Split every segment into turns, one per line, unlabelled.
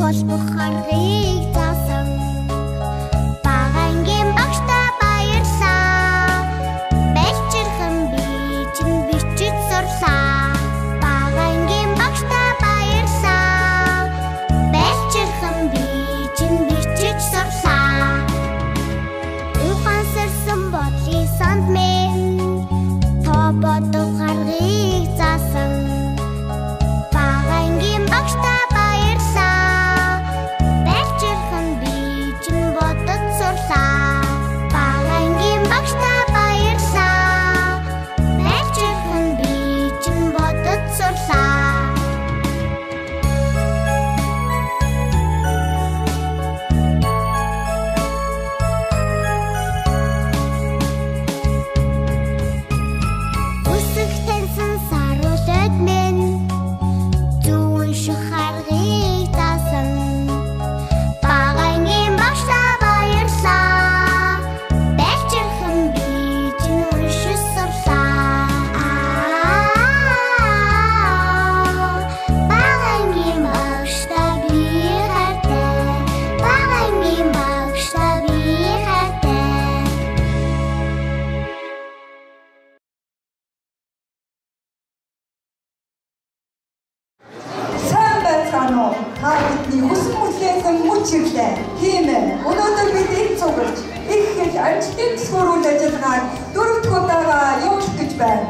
болох аргыг заасан багангийн багштай баярлаа бэлчирхэн би чинь бичиж сурлаа багангийн багштай баярлаа бэлчирхэн би чинь бичиж сурлаа ухаансарсан бодлын санд минь то бодох аргыг заасан багангийн багштай баярлаа бэлчирхэн би чинь бодож сурлаа багангийн багштай баярлаа бэлчирхэн би чинь бодож сурлаа Үсэг таньсан саруулад минь зүүн ших аргыг заасан багангийн багштай баярлаа бэлчирхэн би чинь уншиж сурлаа багангийн багштай би хайртай багангийн багштай би хайртай
Сайн байцгаана уу? Та бидний хүсэл мөрөөдсөн мөч ирлээ. Тийм ээ. Өнөөдөр бид энэ цуглаж их их ажилтны төсвөр үйл ажиллагааг дөрөвд удаага явуулах гэж байна.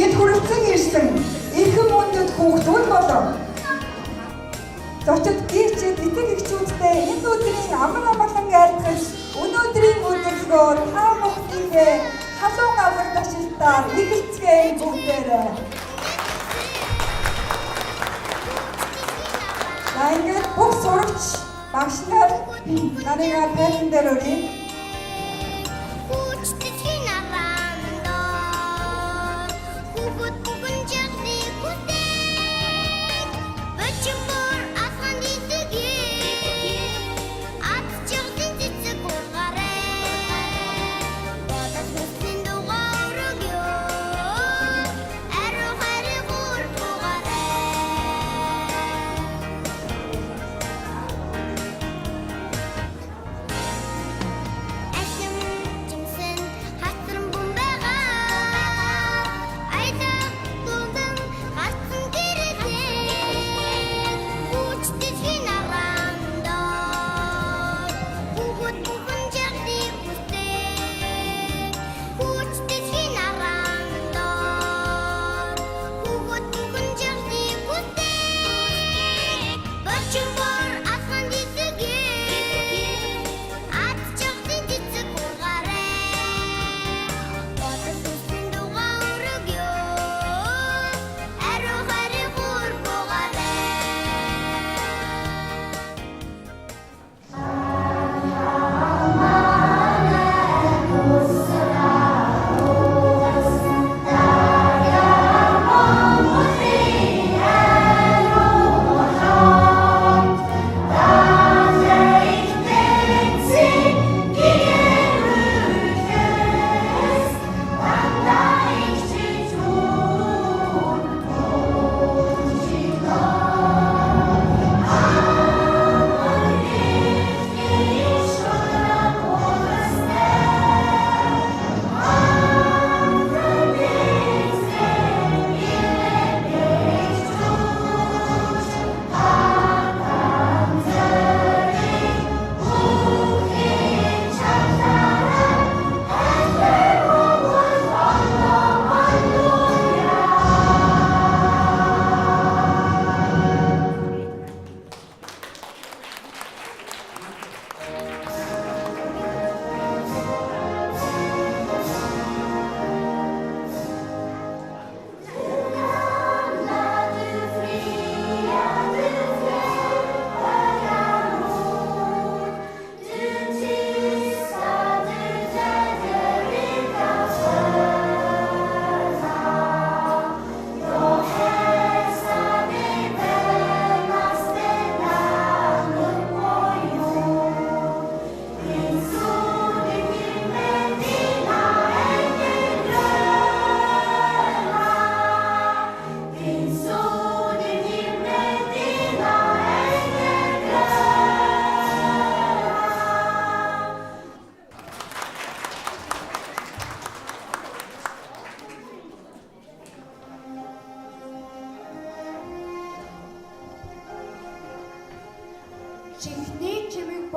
Энд хүрэлцэн ирсэн эрхэм мөндөд хүүхдүүд болон зочид гэрчид итгэх эхчүүдтэй энэ өдрийн амар амгалан айлтгаж өнөөдрийн өдөрлөгөө та бүхнийхээ халуун авраг ташилтаар эхэлцгээе бүгдээрээ. Ингээд бүх сурагч багш нар нарыг тайлан дээр өргөе.
Хүчтэйн аваандаа хүүхэд бүгэн жагны хүсэж бочмор ахан дийтэгээ ат чигтэн цэцэг ургараа бодож нүсэн дугаар өгөө аруу хари гургаараа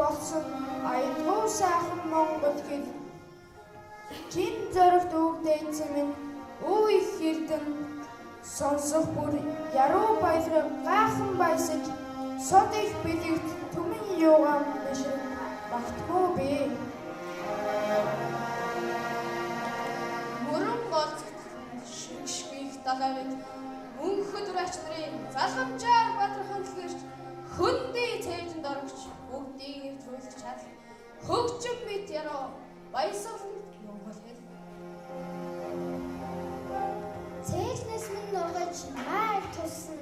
болсон аянгүй сайхан Монгол хэл чин зоригт үгдээсэн минь өө их эрдэн сонсох бүр яруу баярыг гайхан баясаж сод их бэлэгт түмэн юугаан биш багтгүй би
мөрөн голцогт шигшмих далавд мөнхөд рач нарын залхамжаар бадрхан хэлэрч хөндөй цээжинд орогч бүгдийг нэвтрүүлэх чадал хөгжим мэд яруу баясгал юм хэл
Цээжнээс минь нургаж маар тулсан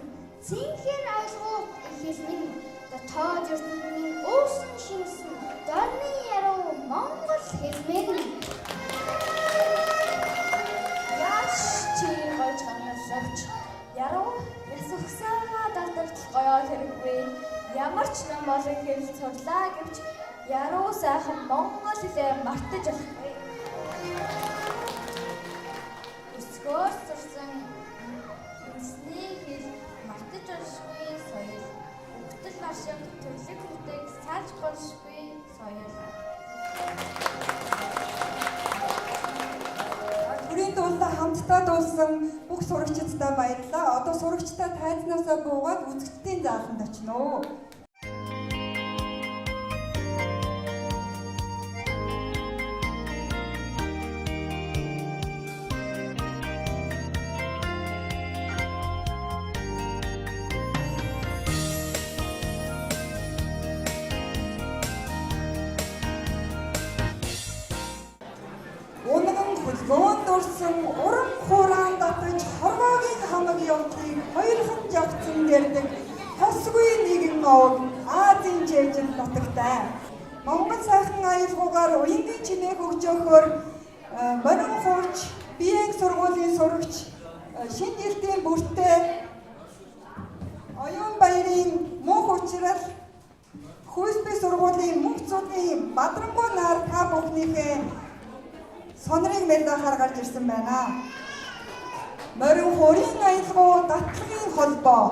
цэнхэр ойлгоод ихэл минь дотоод ертөнцийн өөсөн шинсэн дорны яруу Монгол хэл минь
яаш чи гойж ханасагч яруу ясвахсаа датагч гоёо хэрэггүй ямар ч нам болон хэл сурлаа гэвч яруу сайхан Монгол хэлээ мартаж болохгүй өсгөө сурсан үнсний хэл мартаж болохгүй соёл өгтөл ашиг төрлөг хүнтэйг салж болшгүй соёл
Төрийн дуулаа хамтдаа дуулсан бүх сурагчдаа баярлалаа. Одоо сурагчдаа тайзнаасаа буугаад үзэгчдийн зааланд очино уу. Унган хөлгөөнд дурсан уран хураан татаж хорвоогийн хамаг явдлыг хоёрхан жавцсан дэрдэг хосгүй нэгэн овог Азийн жижиг нутагтай. Монгол сайхан аюулгүйгээр уянгийн чимээг өгж өгөхөөр морин хурч, биеийн сургуулийн сурагч, шинэ эрдийн бүртээ оюун баярын мөнх учрал хүйсбэ сургуулийн мөнхцүүдийн бадрангуй нар та бүхнийхээ сонрыг мэдээ харгарч ирсэн байна. Морин хорийн аюулгүй датлагын холбоо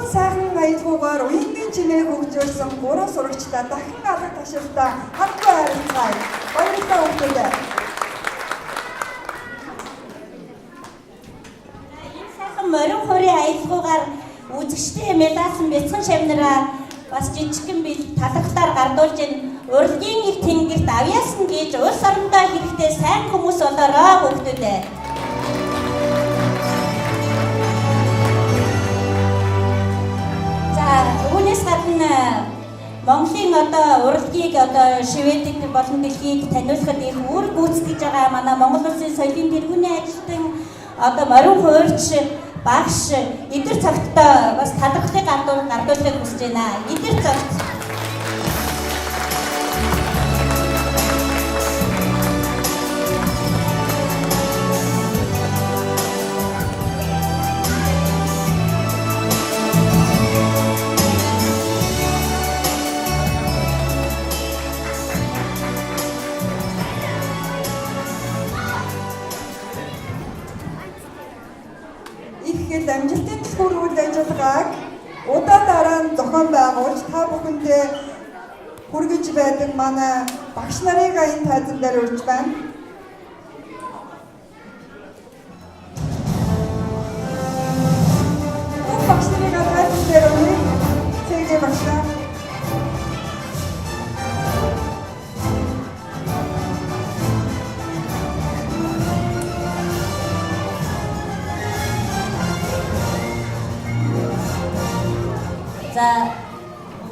Монгол сайхан аялгаугаар уянгийн чимээг хөгжүүлсэн 3 сурагчдаа дахин алга ташаалтаа хамтдаа харилцгаая. Баярлалаа хүүхдүүд.
Морин хорийн аялгаугаар үзэгчдийн медалсан бяцхан шавнараа бас жижигхэн бил талхтаар гардуулж урлагийн их тэнгэрт авьяасан гэж улс орондоо хэрэгтэй сайн хүмүүс болоороо хүүхдүүдээ. За үүнээс гадна Монголын одоо урлагийг одоо Шведэд болон дэлхийд таниулахад их үр гүйцэтгэж байгаа манай Монгол Улсын соёлын тэргүүний ажилтан одоо морин хуульч багш эдгээр цагтаа бас талархлыг гардуулахыг хүсэж байна. Эдгээр цагт
амжилтын түлхүүр үйл ажиллагааг удаа дараа нь зохион байгуулж та бүхэндээ хүргэж байдаг манай багш нарыг энэ тайзан дээр урьж байна. Багш нарыг тайзан дээр урьж цэгээ багшаа.
За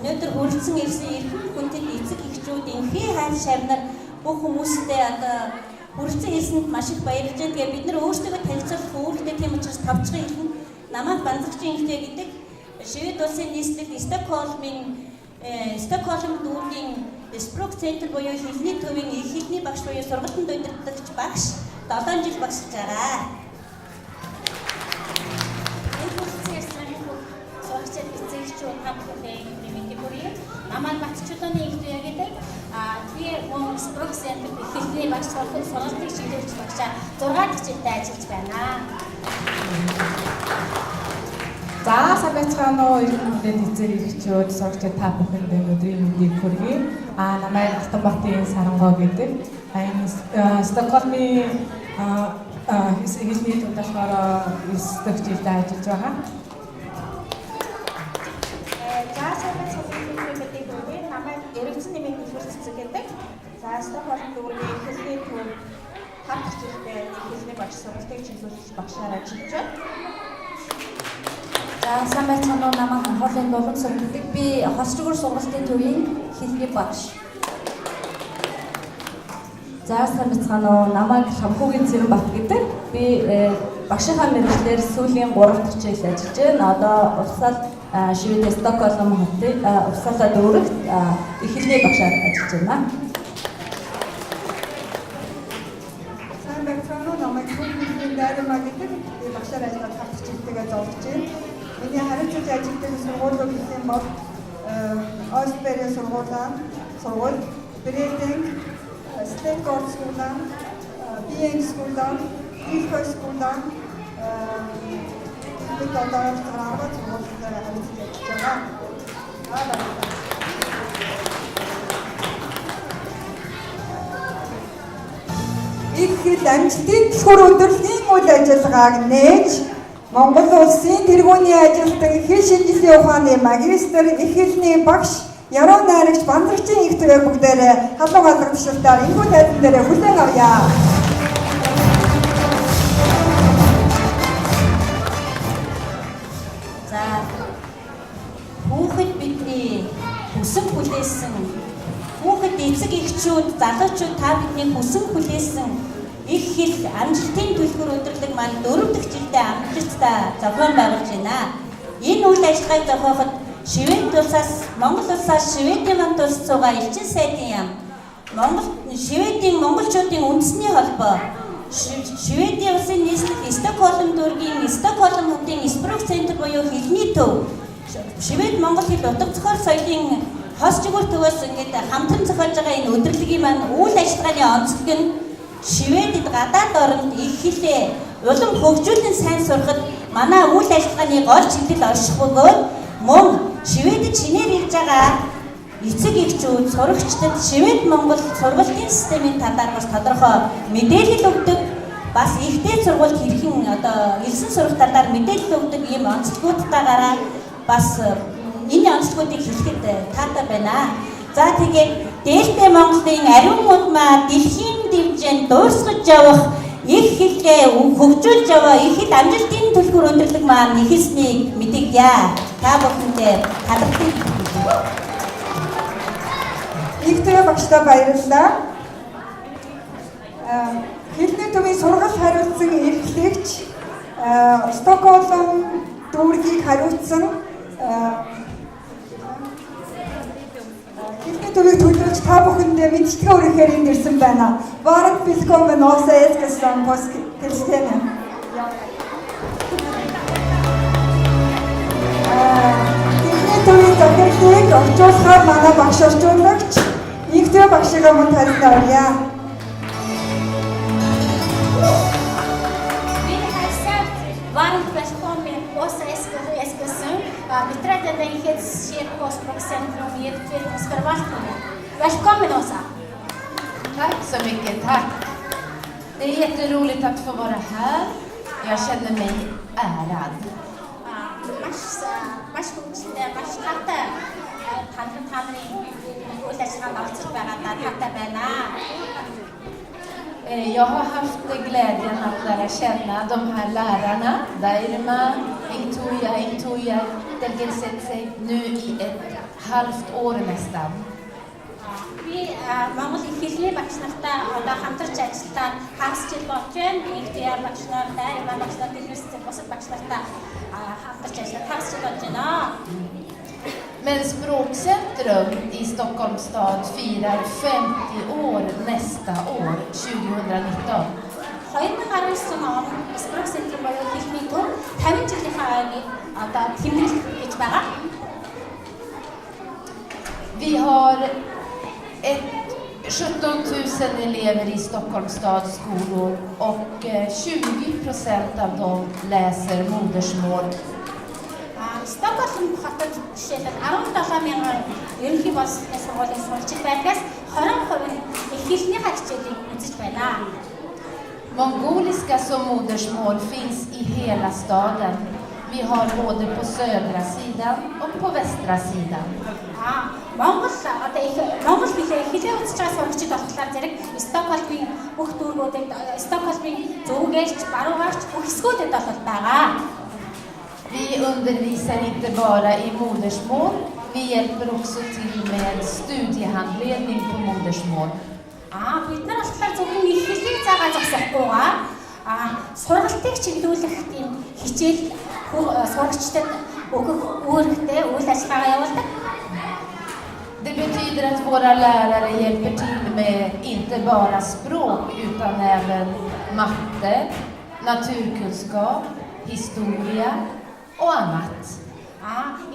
өнөөдөр хүрэлцэн ирсэн эрхэм хүндэт эцэг эхчүүдийн хээ хаан шавнар бүх хүмүүстэй одоо хүрэлцэн ирсэнд маш их баярлж байна. Тэгээ бид нар өөрсдөө танилцуулах үүрэгтэй тийм учраас тавцхан ирхэн намайг банзагчийн ихтэй гэдэг Швед улсын нийслэл Стокгольм дүүргийн Спråk центр буюу хэлний төвийн их хэлний багш буюу сургалтанд удирдагч багш 7 жил багшиж байгаа. Намайг батчууданы их туяадаг тэгээ Спråk центр хэлний багш сургалтыг шийдвэрлэж багшаа 6 дахь жилдээ ажиллаж байна.
За сайн байцгаана уу иргэншилтэд эзэр иргэчүүд сурагчид та бүхэнд өдрийн мэндийг хүргэе. Намайг Алтанбаатарын Сарангоо гэдэг. Энэ Стокгольмын хэлний төвд болохоор 9 дахь жилдээ ажиллаж байгаа.
За сайн байцгаана мэдээ хүргэе. Намайг Эргэнцэн нэмийн хэлбэрцэг гэдэг. За Стокгольм дүүргийн хэлний төв 5 дахь жилдээ хэлний багш сургалтыг чиглүүлж багшаар ажиллаж байна.
За сайн байцгаана уу намайг Хоолын Булган гэдэг. Би Хосчгөр сургалтын төвийн хэлний багш. За сайн байцгаана уу намайг Шамхуугийн Цэрэнбат гэдэг. Би багшийнхаа мэргэжлэр сүүлийн 3 дахь жил ажиллаж байна. Одоо улсаар Шведийн Стокгольм хотын улсаалаа дүүрэгт их хэлний багшаар ажиллаж байна.
Сайн байцгаана уу намайг Бүхний Дайрмаа гэдэг. Би багшаар ажиллаж 5 дахь жилдээ зовж байна. Миний харилцаж ажилладаг сургуулиуд гэх юм бол Остберийн сургууль, Брэдинг, Стекгольм скуулаа, Биен скуулаа, Ихой скуулаа, бид одоо хараад сургуулиудаар харилцаж ажиллаж байгаа. Их хэл амжилтын түлхүүр өдрлийн үйл ажиллагааг нээж Монгол Улсын тэргүүний ажилтан хэл шинжилгээ ухааны магистр их хэлний багш Яруу найрагч банзагчийн их төвөө бүгдээрээ халуун алга тушаалтаар энэхүү тайзан дээр хүлээн авъя.
За хүүхэд бидний хүсэн хүлээсэн хүүхэд эцэг эхчүүд залуучууд та бидний хүсэн хүлээсэн их хэл амжилтын түлхүүр өдрлөг маань 4 дахь жилдээ амжилттай зохион байгуулж байна. Энэ үйл ажиллагааг зохиоход Швед улсаас Монгол улсаас Шведийн манд улс цугаа элчин сайдын яам Шведийн монголчуудын үндэсний холбоо Шведийн улсын нийслэл Стокгольм дүүргийн Стокгольм хотын Спråk центр буюу хэлний төв Швед Монгол хэл утга зохиол соёлын хос чигүүр төвөөс ингээд хамтран зохиолж байгаа энэ өдрлөгийн маань үйл ажиллагааны онцлог нь Шведэд гадаад оронд их хэлээ улам хөгжүүлэн сайн сурахад манай үйл ажиллагааны гол чиглэл орших бөгөөд Мөн Шведэд шинээр ирж байгаа эцэг эхчүүд сурагчдад Швед Монгол сургалтын системийн талаар бас тодорхой мэдээлэл өгдөг. Бас ихтэй сургуульд хэрхэн одоо элсэн сурах талаар мэдээлэл өгдөг ийм онцлогуудтайгаараа бас энэ онцлогуудыг хэлэхэд таатай байна. За тэгээд дээлтэй Монголын ариун удмаа дэлхийн дэмжээнд дуусгаж явах их хэлгээ хөгжүүлж яваа их хэл амжилтын түлхүүр өндөрлөг маань нэхэлснийг мэдэгье. Та бүхэндээ талархыг хүсье.
Игтэй багштай баярлалаа. Хэлний төвийн сургалт хариуцсан эрхлэгч Стокгольм дүүргийг хариуцсан хэлний төвийг төлөвлөж та бүхэндээ мэдээлэл өргөхээр энд ирсэн байна. Varmt välkommen också Eskilsson på tillställningen. Хэлний төвийн захирлыг орчуулахаар манай багш орчуулагч Игтэй багшигаа мөн танилцуулъя.
Varmt välkommen också Eskilsson. Beträffande Kyrkosspråkscentrum i utbildningsförvaltningen. Välkommen Åsa.
Tack så mycket, tack. Det är jätteroligt att få vara här. Jag känner mig ärad. Jag har haft glädjen att lära känna de här lärarna, Dairma, Intuya, Delgensetse, nu i ett halvt år nästan.
Би Монгол их хэлний багш нартай одоо хамтарч ажиллаад хагас жил болж байна. Ингээр багш нар, Дайрма багш нар, Дэлгэрсээ бусад багш нартай хамтарч ажиллаад хагас жил болж байна.
Men Språkcentrum i Stockholms stad firar 50 år nästa år, 2019.
2019 он Språkcentrum буюу хэлний төв 50 жилийнхаа одоо тэмдэглэж гэж байгаа.
Vi har 17 000 elever i Stockholms stads skolor och 20% av dem läser modersmål.
Стокгольм хотод жишээлбэл 17,000 ерөнхий боловсролын сургуулийн сурагчид байдгаас 20% нь их хэлний хичээлийг үзэж байна.
Mongoliska som modersmål finns i hela staden. Vi har både på södra sidan och på västra sidan.
Монгол хэлээ хэлээ үзэж байгаа сурагчид болохоор зэрэг Стокгольмын бүх дүүргүүдэд Стокгольмын зөвгээрч, баруугаарч бүх хэсгүүдэд бол байгаа.
Vi undervisar inte bara i modersmål, vi hjälper också till med studiehandledning på modersmål.
Бид нар болохоор зөвхөн их хэлийг заагаа зогсохгүйгээр сургалтыг чиглүүлэх тийм хичээл сурагчдад өгөх үүрэгтэй үйл ажиллагаа явуулдаг.
Det betyder att våra lärare hjälper till med inte bara språk utan även matte, naturkunskap, historia och annat.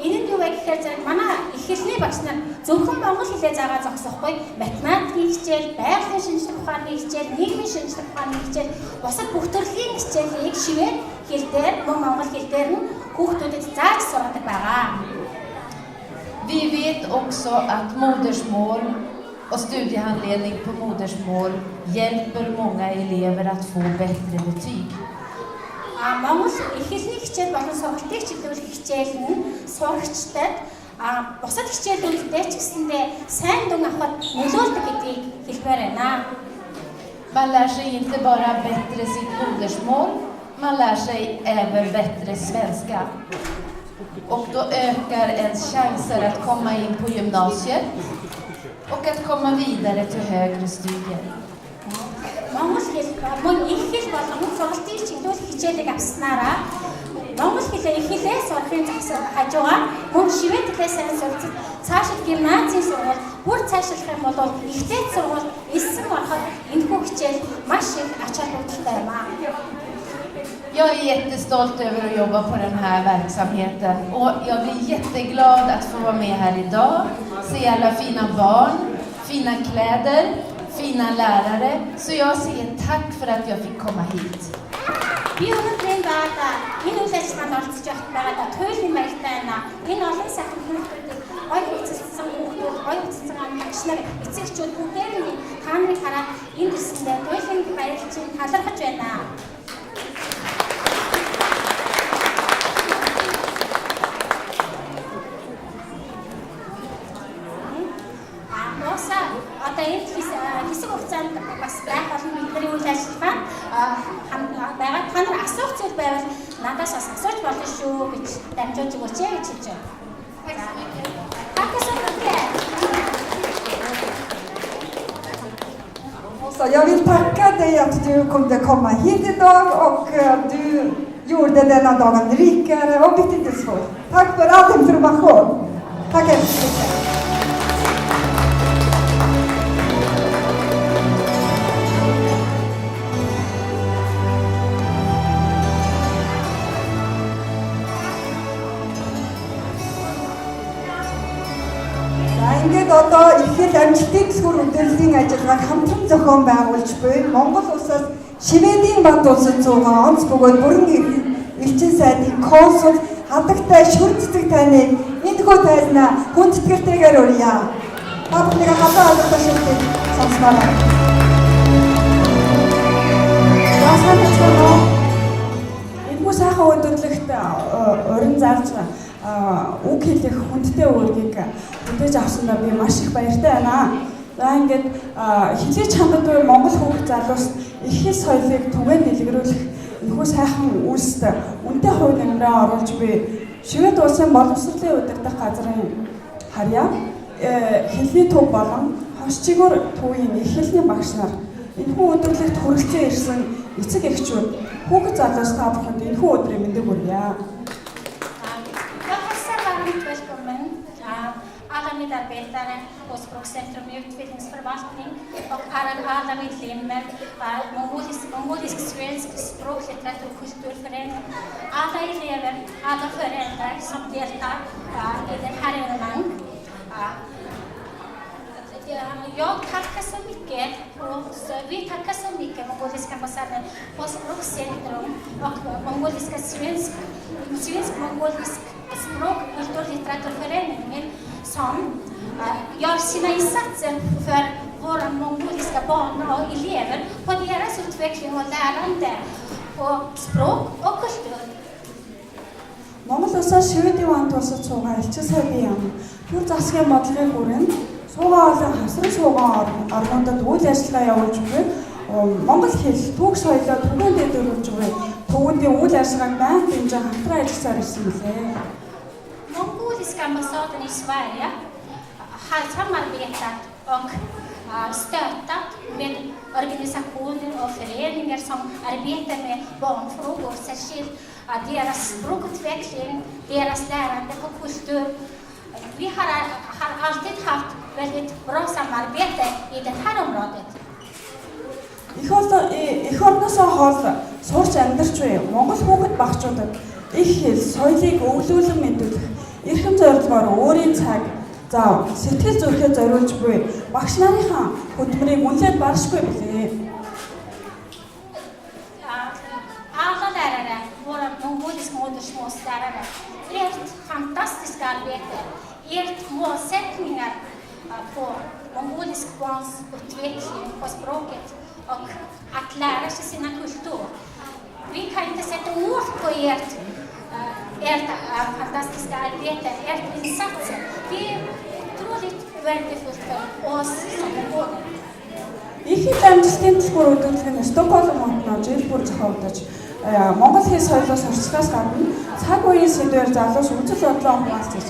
Энэ нь юу вэ гэхээр зэрэг манай их хэлний багш нар зөвхөн монгол хэлээ заагаа зогсохгүй математикийн хичээл, байгалийн шинжлэх ухааны хичээл, нийгмийн шинжлэх ухааны хичээл, бусад бүх төрлийн хичээлийг шивэд хэл дээр, мөн монгол хэл дээр нь хүүхдүүдэд зааж сургадаг байгаа.
Vi vet också att modersmål och studiehandledning på modersmål hjälper många elever att få bättre betyg.
Монгол их хэлний хичээл болон сургалтыг чиглүүлэх хичээл нь сурагчдад бусад хичээлүүдтэй ч гэсэндээ сайн дүн авахд нөлөөлдөг гэдгийг хэлмээр байна.
Man lär sig inte bara bättre sitt modersmål, man lär sig även bättre svenska. Och då ökar ens chanser att komma in på gymnasiet och att komma vidare till högre studier.
Монгол хэл мөн их хэл болон сургалтын чиглүүлэх хичээлийг авснараа монгол хэлээ их хэлээ сурахын зохистой хажуугаар мөн шивэд хэлээ сайн сурч цаашид гимназийн сургууль бүр цаашлах юм бол ихтэй сургууль элсэн ороход энэхүү хичээл маш их ач холбогдолтой юм аа.
Jag är jättestolt över att jobba på den här verksamheten och jag blir jätteglad att få vara med här idag, se alla fina barn, fina kläder, fina lärare, så jag säger tack för att jag fick komma hit.
Би өнөөдрийн байгаадаа энэ үйл ажиллагаанд оролцож байгаадаа туйлын маягтай байна. Энэ олон сайхан хүмүүсийг гоё эцэлсэн хүмүүс, гоё эцэлсэн багш нар, эцэгчүүд бүгдээр нь та нарыг хараад энэ ирсэндээ туйлын баярлалыг талархаж байна. Одоо энэ хэсэг хугацаанд бас байх олон бидний үйл ажиллагаа байгаа. Та нар асуух зүйл байвал надаас бас асууж болно шүү гэж дамжуулж өгөөч гэж хэлж байна.
Så jag vill tacka dig att du kunde komma hit idag och du gjorde denna dagen rikare och betydelsefull. Tack för all information. Tack hemskt mycket. Ингээд одоо ихэд амжилтын төсвөр өдөрлөгийн ажиллагааг хамтран зохион байгуулж буй Монгол улсаас Шведийн Бат улсад зуугаа онц бөгөөд бүрэн элчин сайдын консул хадагтай шүрцдэг таныг энэхүү тайзнаа хүндэтгэлтэйгээр урья. Та бүхнийг халуун алдартай шүртгийг сонсоорой.
Энэхүү сайхан өдөрлөгт урин зарж үг хэлэх хүндтэй үүргийг хүлээж авсандаа би маш их баяртай байна. За ингээд хизээч ханддаг Монгол хүүхд залуус их хэл соёлыг түгээн дэлгэрүүлэх энэхүү сайхан үйлсд үнэтэй хувь нэмрээ оруулж би Швед улсын боловсролын удирдах газрын харьяа хэлний төв болон хос чигүүр төвийн их хэлний багш нар энэхүү өдөрлөгт хүрэлцэн ирсэн эцэг эхчүүд хүүхд залуус та бүхэнд энэхүү өдрийн мэндийг хүргье.
Alla medarbetare hos Språkcentrum Utbildningsförvaltning och alla medlemmar, mongolisk svensk språklitteratur och kulturförening, alla elever, alla föräldrar som deltar i den här evenemang. Jag tackar så mycket och vi tackar så mycket Mongoliska ambassaden på Språkcentrum och Mongoliska svensk-mongolisk språk och kulturlitteraturföreningen som gör sina insatser för våra mongoliska barn och elever på deras utveckling och lärande på språk och kultur.
Монгол улсаас Шведийн Бат улсад суугаа элчин сайдын яам төр засгийн бодлогын хүрээнд суугаа болон хасрын суугаа орнуудад үйл ажиллагаа явуулж буй Монгол хэл түүх соёлоо түгээн дэвшүүлж буй төвөндийн үйл ажиллагааг байнга хэмжээ хамтран ажилласаар ирсэн билээ.
Mongoliska ambassaden i Sverige har samarbetat och stöttat med organisationer och föreningar som arbetar med barnfrågor, särskilt deras språkutveckling, deras lärande och kultur. Vi har alltid haft väldigt bra samarbete i det här området.
Эх орносоо хоол сурч амьдарч буй Монгол хүүхэд багчуудад их хэл соёлыг өвлүүлэн мэдүүлэх эрхэм зорилгоор өөрийн цаг зав сэтгэл зүрхээ зориулж буй багш нарынхаа хөдөлмөрийг үнэлээд баршгүй билээ.
Alla lärare, våra mongoliska modersmålslärare, ert fantastiska arbete, ert målsättningar på mongolisk barns utveckling på språket och att lära sig sina kultur. Vi kan inte sätta ord på ert fantastiska arbete, ert insatser. Det är otroligt värdefullt för oss som mongoler.
Их хэл амжилтын түлхүүр өдөрлөг нь Стокгольм хотноо жил бүр зохиогдож Монгол хэл соёлоос сурчлагаас гадна цаг үеийн сэдвээр залуус үзэл бодлоо хуваалцаж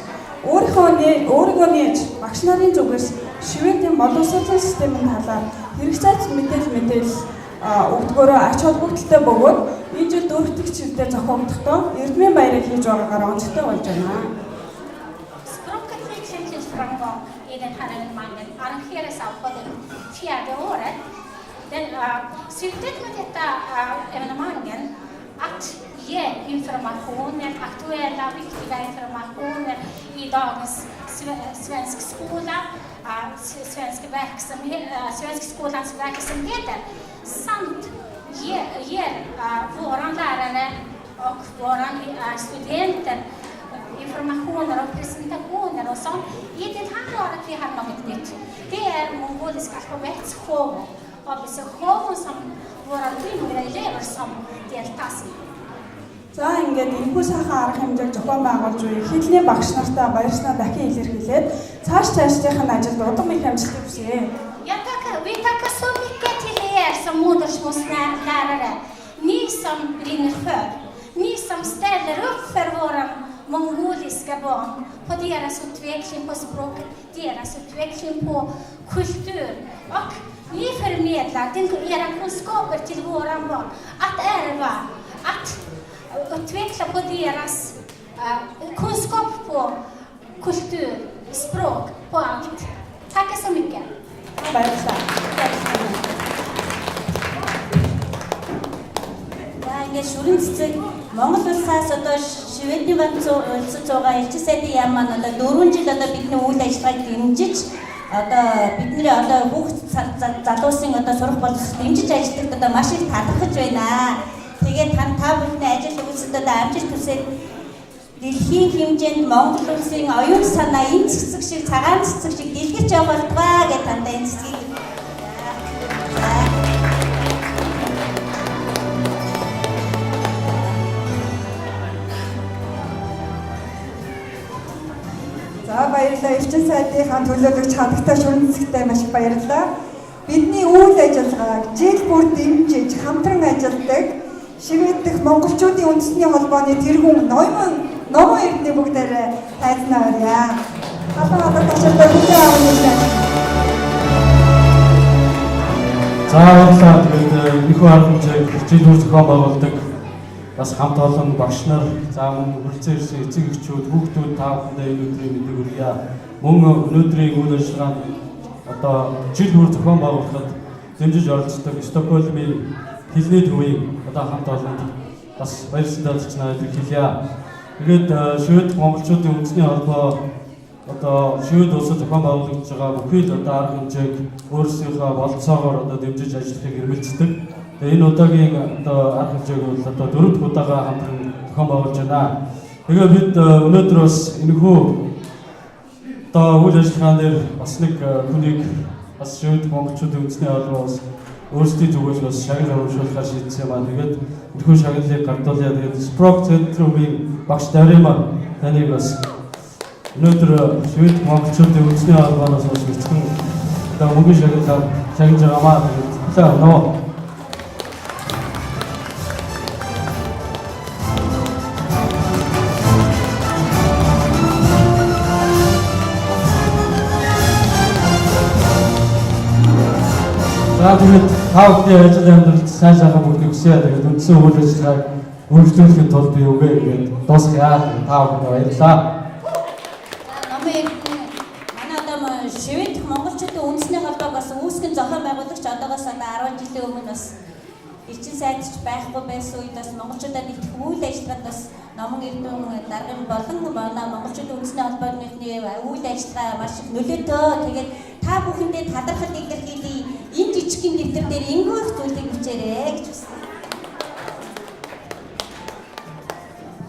өөрийгөө нээж багш нарын зүгээс Шведийн боловсролын системийн талаар хэрэгцээч мэдээлэл өгдөгөөрөө ач холбогдолтой бөгөөд энэ жил дөрөвдөг чиглэлээр зохиогдохдоо Эрдмийн баярыг хийж байгаагаар онцгой болж байна.
Framgång i den här evenemangen arrangeras av det 4:e året. Syftet med detta evenemangen att ge informationer, aktuella viktiga informationer i dagens svensk skola, svensk skolans verksamheter samt våran lärare och våran studenter informationer och presentationer och sånt. I det här året vi har något nytt. Det är mongoliska alfabetsshow. Och som våra yngre elever som deltar i.
За ингээд энэхүү сайхан арга хэмжээг зохион байгуулж буй хэлний багш нартай баярснаа дахин илэрхийлээд цаашдын ажилд удам их амжилт хүсье.
Vi tackar så mycket till er som modersmålslärare. Ni som brinner för. Ni som ställer upp för våra mongoliska barn. På deras utveckling på språket, deras utveckling på kultur. Och ni förmedlar era kunskaper till våra barn. Att ärva, att utveckla på deras kunskap på kultur, språk, på allt. Tack så mycket.
Ингээд шүрэн цэцэг Монгол улсаас одоо Шведийн ганц улсад байгаа элчин сайдын яам маань одоо 4 жил одоо бидний үйл ажиллагааг дэмжиж одоо бидний одоо хүүхд залуусын одоо сурах боловсрол дэмжиж ажилладаг одоо маш их талархаж байна. Тэгээд та бүхний ажил үйлсэд одоо амжилт хүсээд дэлхийн хэмжээнд Монгол улсын оюун санаа энэ цэцэг шиг цагаан цэцэг шиг дэлгэрч явах болтугай гэж тандаа энэ цэцгийг
За баярлалаа. Элчин сайдынхаа төлөөлөгч хадагтай шүрэн цэцэгтэй маш их баярлалаа. Бидний үйл ажиллагааг жил бүр дэмжиж хамтран ажилладаг Швед дэх монголчуудын үндэсний холбооны тэргүүн Номон эрдэнэ бүгдээрээ тайзнаа өрье. Халаалаа ташаатай бүхэн авах.
За баярлалаа. Тэгээд энэхүү арга хэмжээг хичээл бүр зохион байгуулдаг бас хамт олон багш нар, за мөн хүрэлцэн ирсэн эцэг эхчүүд, хүүхдүүд та бүхэндээ энэ өдрийн мэдээг хүргье. Мөн өнөөдрийн үйл ажиллагаанд одоо жил бүр зохион байгуулахад дэмжиж оролцдог Стокгольмын хэлний төвийн одоо хамт олонд бас баяртай зочноо илэрхийлье. Тэгээд Швед монголчуудын үндэсний холбоо одоо Швед улсад зохион байгуулагдж байгаа бүхий л одоо арга хэмжээг өөрсдийнхөө болцоогоор одоо дэмжиж ажиллахыг эрмэлздэг. Тэгээ энэ удаагийн одоо арга хэмжээг бол одоо 4 дахь удаага хамтран зохион байгуулж байна. Тэгээ бид өнөөдөр бас энэхүү одоо үйл ажиллагаан дээр бас нэг хүнийг бас Швед монголчуудын үндэсний холбоо бас өөрсдийн зүгээс бас шагнал оруулахаар шийдсэн юм аа. Тэгээд энэхүү шагналыг гардуулъя. Тэгээд Спрок центрумын багш Даримаа таныг бас өнөөдөр Швед монголчуудын үндэсний холбооноос бас эцгэн одоо мөнгөний шагналаар шагнаж байгаамаа. Тэгээд нөө За тэгээд та бүхний ажил амьдралд сайн сайхан бүгдийг хүсье. Тэгээд үндсэн үйл ажиллагааг үргэлжлүүлэхэд тулд би үгээ ингээд дуусгая. Та бүхэнд баярлалаа.
Манай одоо Швед монголчуудын үндэсний холбоог бас үүсгэн зохион байгуулагч одоогоос одоо 10 жилийн өмнө бас элчин сайдч байхгүй байсан үед бас монголчуудад нэгтгэх үйл ажиллагаанд бас Номон эрдэнэ даргын болон манай монголчуудын үндэсний холбооны үйл ажиллагаа маш их нөлөөтэй. Тэгээд та бүхэндээ талархал илэрхийлье. Энэ жижигхэн дэвтэр дээр энгүүх зүйлийг бичээрэй гэж хүсье.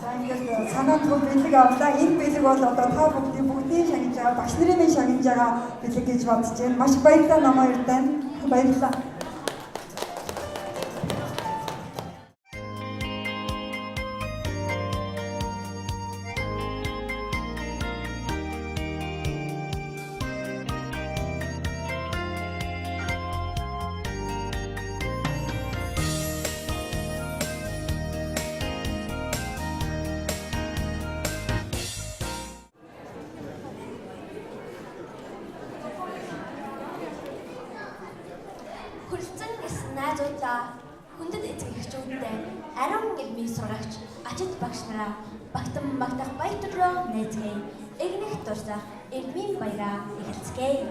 За ингээд санаа төр бэлэг авлаа. Энэ бэлэг бол одоо та бүгдийн шагнаж байгаа, багш нарын минь шагнаж байгаа бэлэг гэж бодож байна. Маш баярлалаа намаа эрдэнэ. Баярлалаа.
Хүрэлцэн гэсэн найзуудаа хүндэт эцэг эхчүүдтэй ариун илмийн сургагч ачид багш нараа багтан магтах баяр төрөө найзгая. Игнэх дурсах илмийн баяраа эхэлцгээе.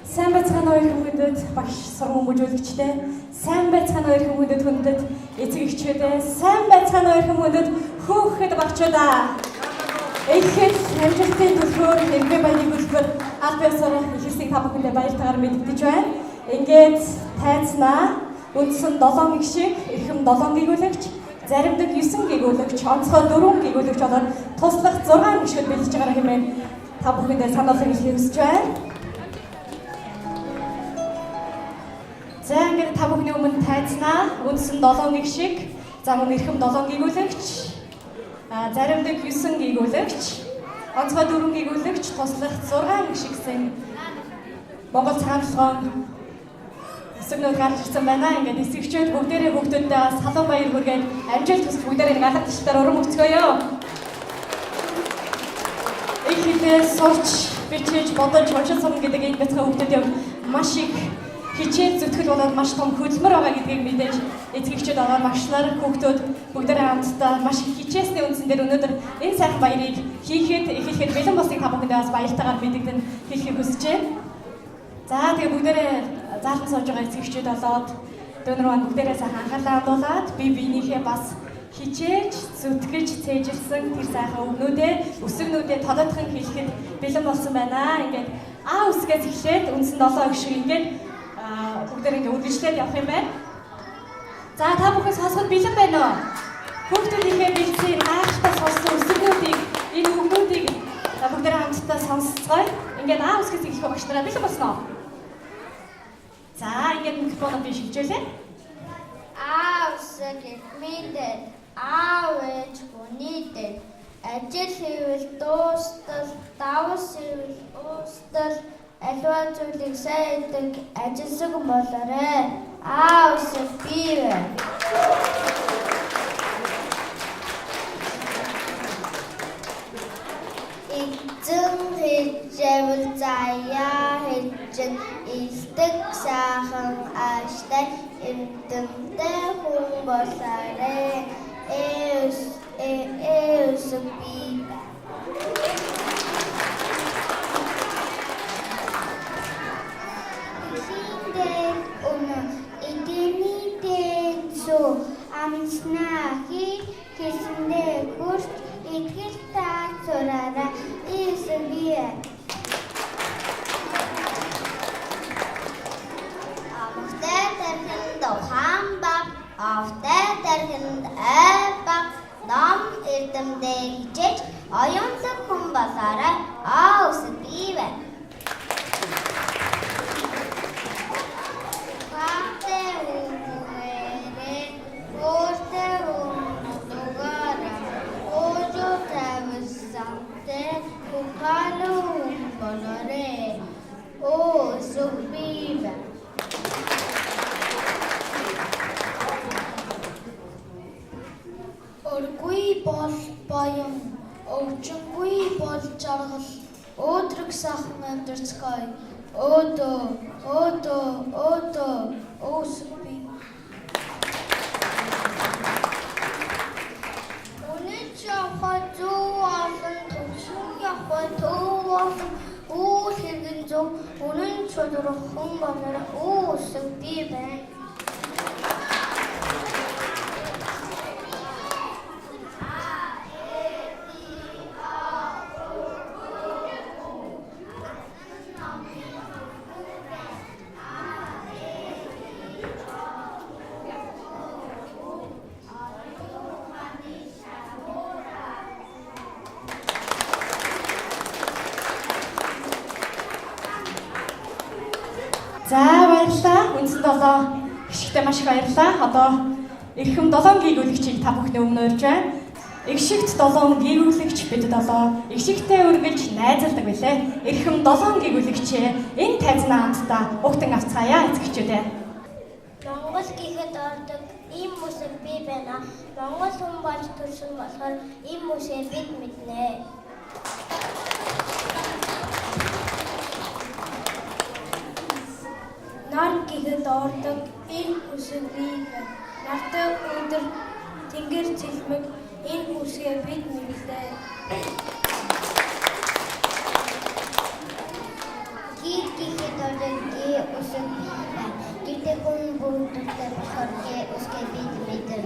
Сайн байцгаана уу хүмүүдэд багш сургууль хүмүүжүүлэгчтэй, сайн байцгаана уу хүмүүдэд хүндэт эцэг эхчүүдээ, сайн байцгаана уу хүмүүдэд хүүхэд багчуудаа. Эхлээд амжилтын төлөвөөр нэрмээ баярыг үлдэх аль биесээр ихэлсийг та бүхэндээ баяртайгаар мэдэгдэж байна. Ингээд тайзнаа. үндсэн 7 гişиг, эрхэм 7 гэгүүлэгч, заримдаг 9 гэгүүлэгч, онцгой 4 гэгүүлэгч болоод туслах 6 гişүүд бэлдэж байгаа хэмээн та бүхэндээ сануулгыг хэлхийг хүсэж байна. За ингээд та бүхний өмнө тайзнаа үндсэн 7 гişиг, за мөн эрхэм 7 гэгүүлэгч, заримдаг 9 гэгүүлэгч, онцгой 4 гэгүүлэгч, туслах 6 гişигсэн Монгол цагаан толгойн өсгнүүд гарч ирсэн байна. Ингээд эсэгчүүд бүгдээрээ хүүхдүүдтэй салуун баяр хүргээд амжилт хүсэж бүгдээрээ нэг алга туштай урам өгцгөөё. Их хэлээ сурч, бичиж, бодож, уншиж сурна гэдэг энэ бяцхан хүүхдүүдийн маш их хичээл зүтгэл болоод маш том хөдөлмөр байгаа гэдгийг мэдээж эцэгчүүд ороод багш нар хүүхдүүд бүгдээрээ хамтдаа маш их хичээсний үндсэн дээр өнөөдөр энэ сайхан баярыг хийхэд эхлэхэд бэлэн болсныг та бүхэндээ бас баяртайгаар мэдэгдэн хэлхийг хүсэж байна. За тэгээ бүгдээрээ заалан сууж байгаа эцэгчүүд болоод дөнөр маань бүгдээрээ сайхан анхаарлаа хандуулад биенийхээ бас хичээж, зүтгэж, цээжилсэн тэр сайхан өгнүүдээ, өсгнүүдээ тодотхон хэлэхэд бэлэн болсон байна. Ингээд А үсгээс эхлээд үндсэн 7 гişиг ингээд бүгдээр ингээд үргэлжлээд явах юм байна. За та бүхэн сонсоход бэлэн байна уу? Хүүхдүүдийнхээ бэлдсэн гайхалтай сонссон өсгнүүдийг, энэ өгнүүдийг бүгдээр хамтдаа сонсцгоё. Ингээд А үсгээс эхлэх багш нараа бэлэн болсон уу? За ингээд микрофоноо би шилжүүлээ.
А үсэг мэдээ, аав ээж хүнийдээ ажил хийвэл дуустал, давс хийвэл уустал, аливаа зүйлийг сайн хийдэг ажилсаг болоорой. А үсэг бий вэ. Эзэн хийжэвэл заяа хийжэн илдэг сайхан ааштай эрдэмтэй хүн болоорой. Эсэг бий. Хиндээ өнө эдний дэцо амснаа хийсэндээ хүрч итгэл таацураараа эсэг бий. Амхтай тэрхэн дохам баг, автай тэрхэн айбаг, ном эрдэмдээ хичээж оюунлаг хүн болоорой. А үсэг бий вэ. Хатэ үгээрээ өөртөө дугаараа оожо тавьсантай хукалуу болоорой. О үсэг бий вэ. Өргүй бол баян, өвчнгүй бол жаргал, өөдрөг сайхан амьдарцгаая. Өөдөө, өсөг бий. Үнэч явхаа зүү олон, төвшин явхаа төв олон, үл хэрэгэн зөв, үнэн чөлөрөх хүн болоорой. Өсөг бий байна.
За баярлалаа. Үндсэн 7 гişгтээ маш их баярлалаа. Одоо эрхэм 7 гэгүүлэгчийг та бүхний өмнө урьж байна. Игшигт 7 гэгүүлэгч бид 7 игшигтэй үргэлж найзалдаг билээ. Эрхэм 7 гэгүүлэгчээ энэ тайзнаа хамтдаа бүгдэн авцгаая эцэгчүүдээ.
Монгол гэхэд ордог ийм үсэг бий байна. Монгол хүн болж төрсөн болохоор ийм үсээ бид мэднэ. Нар гэхэд ордог энэ үсэг бий байна. Нартай өдөр тэнгэр цэлмэг энэ үсгээ бид мэднэ. Гид гэхэд ордог үсэг бий байна. Гидээ хүн бүрдэлтэй болохоор үсгээ бид мэднэ.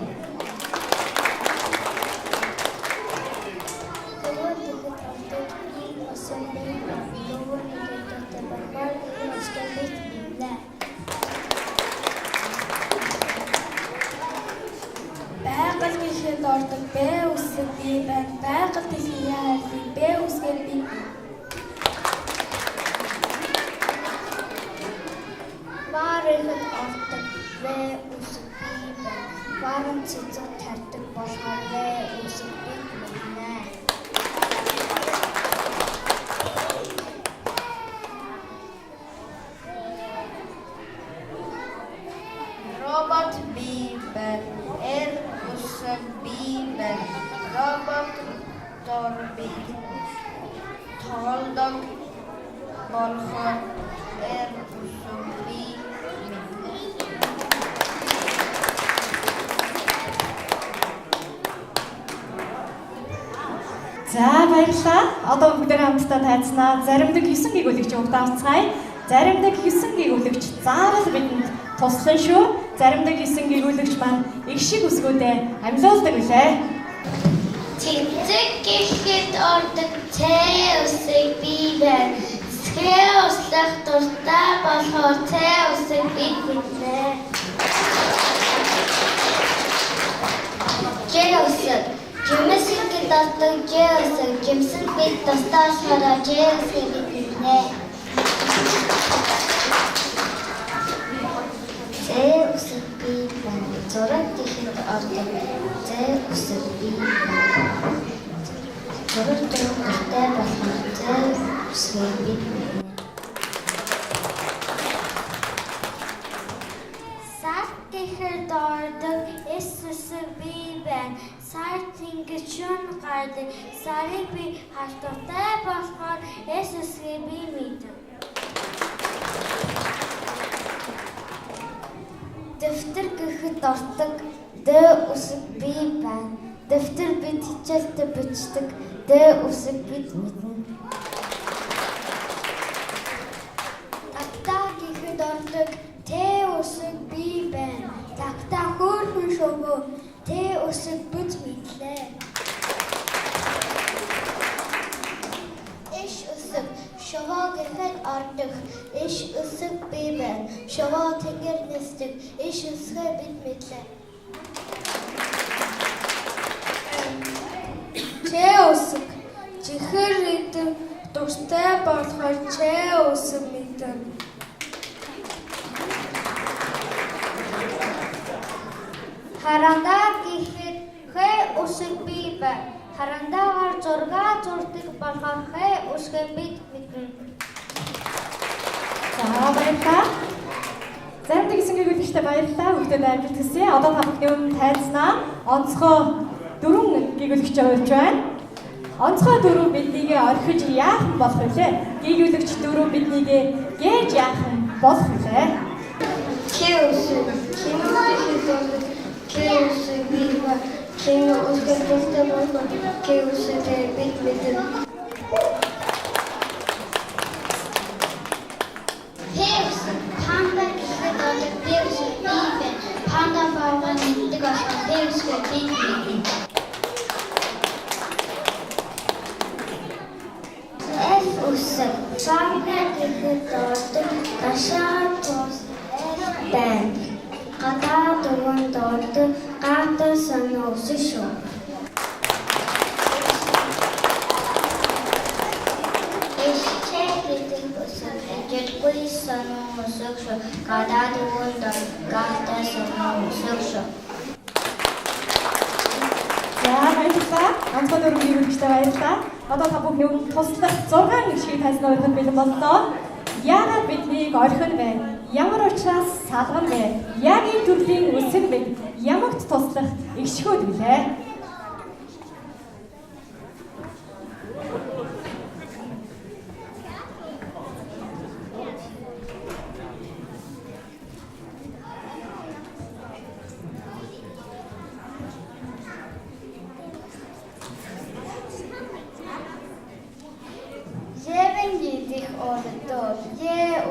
Нөгөө гэхэд ордог энэ үсэг бий байна. Нөгөө гэхэд ордог үсгээ бид мэднэ.
ордог бэ үсэг би байна. Байгаль дэлхийн хайрлыг бэ үсгээр би.
Барыхад ордог бэ үсэг би байна. Баруун цэцэг тардаг болохоор бэ үсэг би байна. Робот би байна. Үсэг би байна. Робот дорби тоглодог болохоор үсэг би.
За баярлалаа. Одоо бүгдээ хамтдаа тайцнаа. Заримдаг 9 гэгүүлэгч угтаавцгаая. Заримдаг 9 гэгүүлэгч заавал бидэнд туслан шүү. Заримдаг 9 гэгүүлэгч маань их шиг үсгүүдээ амьлуулдаг үлээ.
Цэцэг гэхэд ордог цээ үсэг би байна. Цээ услах дуртай болохоор цээ үсэг би байна. Цээ үсэг Жимсэн гэдэг цээ үсэг жимсэн би тастаа шараа цээ үсэг би байна. Цээ үсэг би байна. Зураг гэхэд ордог цээ үсэг би байна. Зураг дуртай болохоор цээ үсэг би байна. Сар гэхэд ордог үсэг би байна. Сар тэнгэж шүн гардаг. Сарыг би халтуртай болохоор үсэг би мэдэн. Дэвтэр гэхэд ордог дэ үсэг би байна. Дэвтэр бид хичээлдээ бичдэг дэ үсэг бид мэднэ. Тагтаа гэхэд ордог тэ үсэг би байна. Тагтаа хөөрхөн шогөө тэ үсэг бид мэдлээ. Иш үсэг шогоо гэхэд ордог иш үсэг би байна. Шогоо тэнгэр нисдэг иш үсгээ бид мэдлээ.
Цээ үсэг чихэр идэх дуртай болохоор цээ үсэг мэдэн.
Харандаа гэхэд хэ үсэг би байна. Харандаагаар зургаа зурдаг болохоор хэ үсгээ бид мэднэ.
За баярлалаа. Заримдаг 9 гэгүүлэгчтэй баярлалаа. Бүгдээ амжилт хүсье. Одоо та бүхний өмнө тайзнаа. Онцгой 4 гэгүүлэгч орж байна. Онцгой 4 биднийг орхиж яахан болох вэ? Гэгүүлэгч 4 биднийг гээж яахан болох вэ?
Кэусэг би ба кэусэг дуртай болохоор кэусэг бид мэднэ. Панда гэхэд ордог кэусэг би байна. Панда баага мэддэг болохоор кэусэг бид мэднэ. Үсэг цаана гэхэд ордог гашаа тус байна. Гадаа дугуйн ордог гадаа санаа үсэг шүү. Эшчээ гэдэг үсэг жиргүй санаа үсэг шүү. Гадаа дугуйн гадаа санаа үсэг шүү.
За баярлалаа. Онцгой 4 гэгүүлэгчтэй баярлалаа. Одоо та бүхний өмнө туслах 6 гişгийг тайзнаа өргөн бэлэн боллоо. Яагаад биднийг орхино вэ? Ямар учраас салгана вэ? Яг энэ төрлийн үсэг бид ямагт туслах эгшгүүд билээ.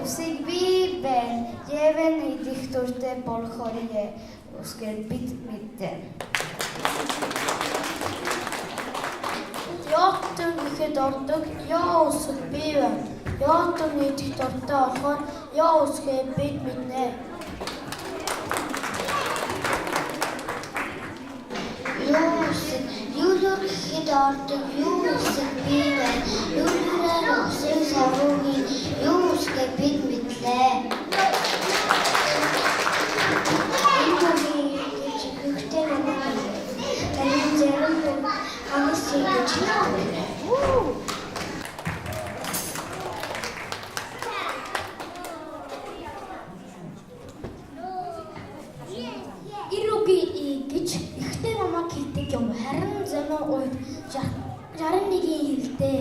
Үсэг би байна. Евэн идэх дуртай болохоор үсгээр бид мэдэн. Яатан гэхэд ордог яа үсэг би байна. Яатан идэх дуртай болохоор яа үсгээ бид мэднэ. Яа гэхэд ордог юу үсэх би байна. Юураар өсөх саруугийн юу үсгээ бид мэдлээ.
гэж ихтэй намайг хэлдэг юм. Харин зөмөө үед 61-ийн хэлтэй.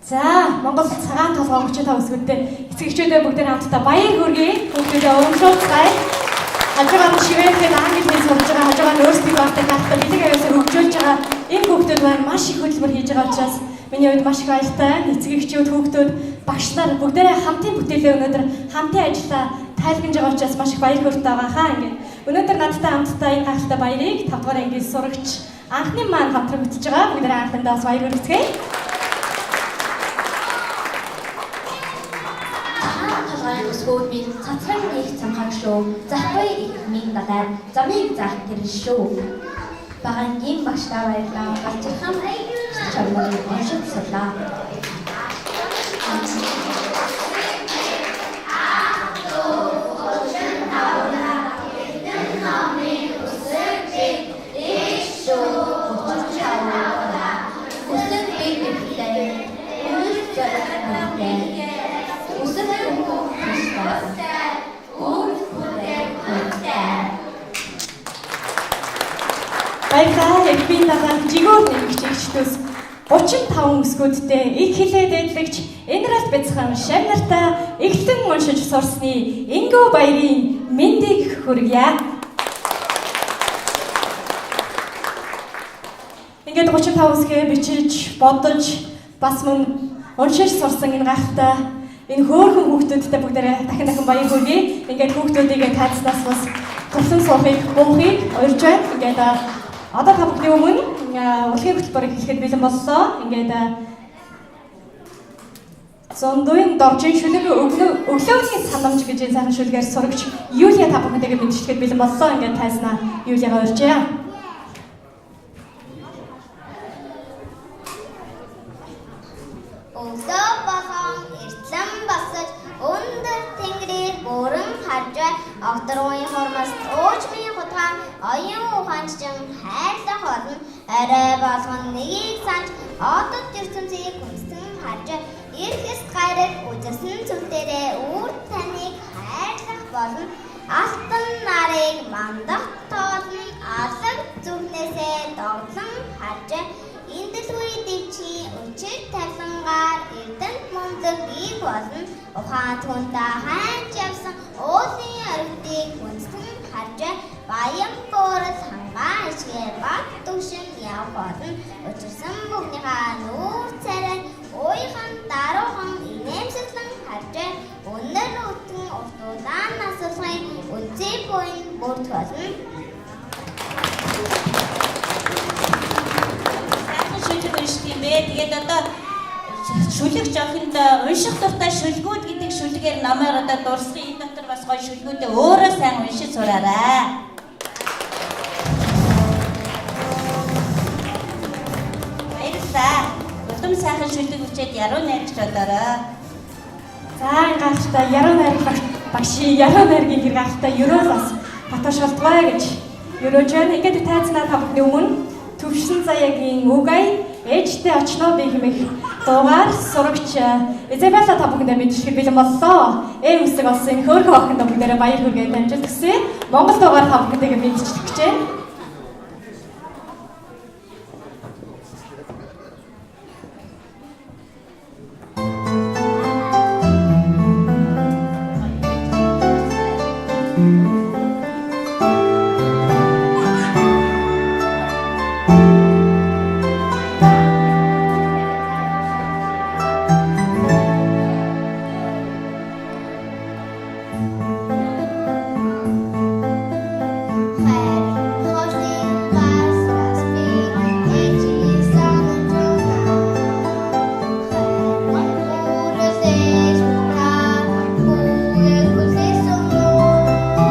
За, Монгол цагаан толгой өнгөчтэй та өсгөлтэй эцэгчүүдээ бүгдээ хамтдаа баяр хүргэе. Бүгдээ урамшуулцгаая. Хажуугаар нь шивэдгээд англи хэл сурж байгаа, хажуугаар нь өөрсдөө багтаа гартаа бэлэг аясаар хөгжүүлж байгаа энэ хүүхдүүд маань маш их хөдөлмөр хийж байгаа учраас миний хувьд маш их баяртай. Эцэгчүүд, хүүхдүүд, багш нар бүгдээ хамтын бүтээлээ өнөөдөр хамтын ажиллаа тайлбарж байгаа учраас маш их баяр хөөртэй байгаа хаа ингээд. Өнөөдөр надтай хамтдаа энэ гахалтай баярыг 5 дугаар англи сурагч анхны маань хамтран бүтэж байгаа. Бүгдээ анхандаа бас баяр хүргэцгээе.
Өсгөөд би цацраг их цамхаг шүү. Захвай их минь дадаа. Замыг заах тэр шүү. Багангийн багштай баярлаа. Галзхан чамд оншиж сурлаа.
Баярлалаа. Би надад жигүүр нэмэгчээс 35 өсгөөдтэй их хэлээ дэдлэгч Энералт бяцхан шав нартай эхлэн уншиж сурсны Ингөө баярын мэндийг хүргье. Ингээд 35 өсгөө бичиж, бодож, бас мөн уншиж сурсан энэ гахалтай энэ хөөрхөн хүүхдүүдтэй бүгдээрээ дахин баяр хүргэе. Ингээд хүүхдүүдийг тайцнаас бас тусан суухыг буухыг урьж байна. Ингээд одоо та бүхний өмнө урлагийн хөтөлбөрийг хэлэхэд бэлэн боллоо. Ингээд зондын доржин шүлэг өглөөний санамж гэж энэ сайхан шүлгээр сурагч Юлия та бүхэндээ мэдчилгээд бэлэн боллоо. Ингээд тайзнаа Юлияга урьжээ.
Өглөө болон эртлэн босож өндөр тэнгэрээр бүрэн харж огдрууны хормост уучмын хутгаан оюун ухаанчин хайрлах болно. Арай болгон нэгийг санаж одод ертөнцийг хүнстэн харж эрхэс гайрал үзсэн зүйлдерээ үр таныг хайрлах болно. Алтан нарыг мандах тоолн алаг зүрхнээсээ догтлон харж Индэлгүй дэвчийн өчир тавилангаар эрдэнэт мундаг бий болно. Ухаан түнтэй ханж явсан уулын оргидыг хүнстэн харж баян буурал хангаа ичгээ баг төвшин явах болно. Учирсан бүхнийхээ нүүр царай уйхан даруухан инээмсэглэн харж өнөр өтгөн уртуулаан насалхын үнцээ буйн бүрд болно.
Тэгээд одоо шүлэг жоохинд унших дуртай шүлгүүд гэдэг шүлгээр намайг одоо дурсгын энэ дотор бас гоё шүлгүүдээ өөрөө сайн уншиж сураарай. Баярлалаа. Улам сайхан шүлэг үчээд яруу найрагч одоорой.
За энэ гахалтай яруу найраг багшийн яруу найргийн гэр гахалтай ерөөлс баташ болтгой гэж ерөөж байна. Ингээд тайзнаа та бүхний өмнө төвшин заяагийн үгай ээжтэй очноо би хэмээх дуугаар сурагч Изабелла та бүхэндээ мэдчихэд бэлэн боллоо. Үсэг болсон энэ хөөрхөн охиндоо бүгдээрээ баяр хүргээд амжилт хүсье. Монгол дуугаар та бүхэндээ мэдчилж гэж байна.
Hãy subscribe cho kênh Ghiền Mì Gõ để không bỏ lỡ